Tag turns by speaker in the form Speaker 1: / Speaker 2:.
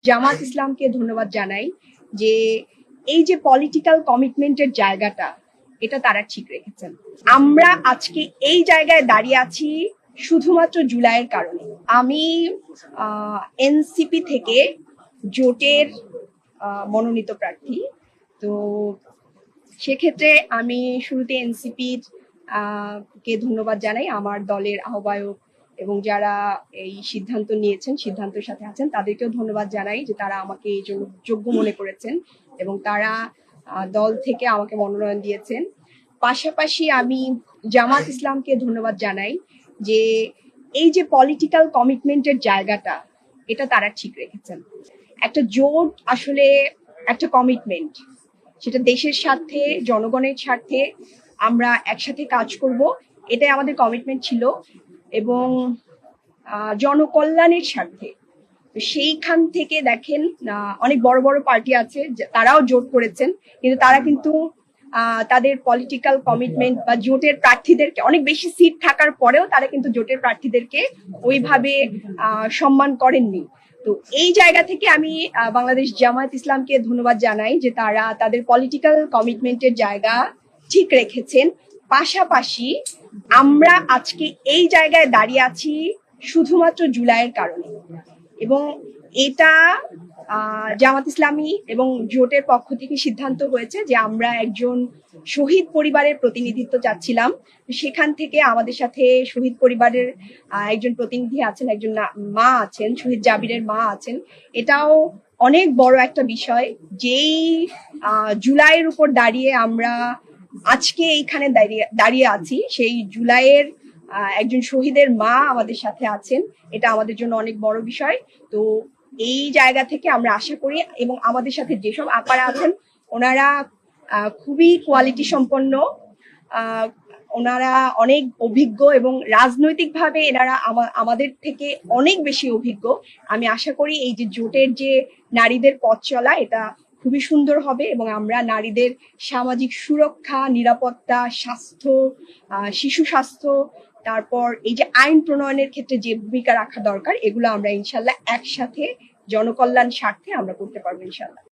Speaker 1: জামাত ইসলামকে ধন্যবাদ জানাই যে এই যে পলিটিক্যাল কমিটমেন্টের জায়গাটা এটা তারা ঠিক রেখেছেন। আমরা আজকে এই জায়গায় দাঁড়িয়ে আছি শুধুমাত্র জুলাইয়ের কারণে। আমি এনসিপি থেকে জোটের মনোনীত প্রার্থী। তো সেক্ষেত্রে আমি শুরুতে এনসিপির কে ধন্যবাদ জানাই, আমার দলের আহ্বায়ক এবং যারা এই সিদ্ধান্ত নিয়েছেন, সিদ্ধান্তের সাথে আছেন, তাদেরকেও ধন্যবাদ জানাই যে তারা আমাকে এই জন্য যোগ্য মনে করেছেন এবং তারা দল থেকে আমাকে মনোনয়ন দিয়েছেন। পাশাপাশি আমি জামাত ইসলামকে ধন্যবাদ জানাই যে এই যে পলিটিক্যাল কমিটমেন্টের জায়গাটা এটা তারা ঠিক রেখেছেন। একটা জোট আসলে একটা কমিটমেন্ট, সেটা দেশের স্বার্থে, জনগণের স্বার্থে আমরা একসাথে কাজ করব, এটাই আমাদের কমিটমেন্ট ছিল এবং জনকল্যাণের স্বার্থে। সেইখান থেকে দেখেন অনেক বড় বড় পার্টি আছে, তারাও জোট করেছেন, কিন্তু তারা কিন্তু তাদের পলিটিক্যাল কমিটমেন্ট বা জোটের প্রার্থীদেরকে, অনেক বেশি সিট থাকার পরেও তারা কিন্তু জোটের প্রার্থীদেরকে ওইভাবে সম্মান করেননি। তো এই জায়গা থেকে আমি বাংলাদেশ জামায়াত ইসলামকে ধন্যবাদ জানাই যে তারা তাদের পলিটিক্যাল কমিটমেন্টের জায়গা ঠিক রেখেছেন। পাশাপাশি আমরা আজকে এই জায়গায় দাঁড়িয়ে আছি শুধুমাত্র জুলাইয়ের কারণে এবং এটা জামাত ইসলামী এবং জোটের পক্ষ থেকে সিদ্ধান্ত হয়েছে যে আমরা একজন শহীদ পরিবারের প্রতিনিধিত্ব চাচ্ছিলাম। সেখান থেকে আমাদের সাথে শহীদ পরিবারের একজন প্রতিনিধি আছেন, একজন মা আছেন, শহীদ জাবিরের মা আছেন। এটাও অনেক বড় একটা বিষয়, যেই জুলাইয়ের উপর দাঁড়িয়ে আমরা আজকে এইখানে দাঁড়িয়ে আছি, সেই জুলাইয়ের একজন শহীদের মা আমাদের সাথে আছেন। এটা আমাদের জন্য অনেক বড় বিষয়। তো এই জায়গা থেকে আমরা আশা করি, এবং আমাদের সাথে যেসব আপারা আছেন ওনারা খুবই কোয়ালিটি সম্পন্ন, ওনারা অনেক অভিজ্ঞ এবং রাজনৈতিকভাবে এনারা আমাদের থেকে অনেক বেশি অভিজ্ঞ। আমি আশা করি এই যে জোটের যে নারীদের পথ চলা, এটা খুবই সুন্দর হবে এবং আমরা নারীদের সামাজিক সুরক্ষা, নিরাপত্তা, স্বাস্থ্য, শিশু স্বাস্থ্য, তারপর এই যে আইন প্রণয়নের ক্ষেত্রে যে ভূমিকা রাখা দরকার, এগুলো আমরা ইনশাল্লাহ একসাথে জনকল্যাণ স্বার্থে আমরা করতে পারবো ইনশাল্লাহ।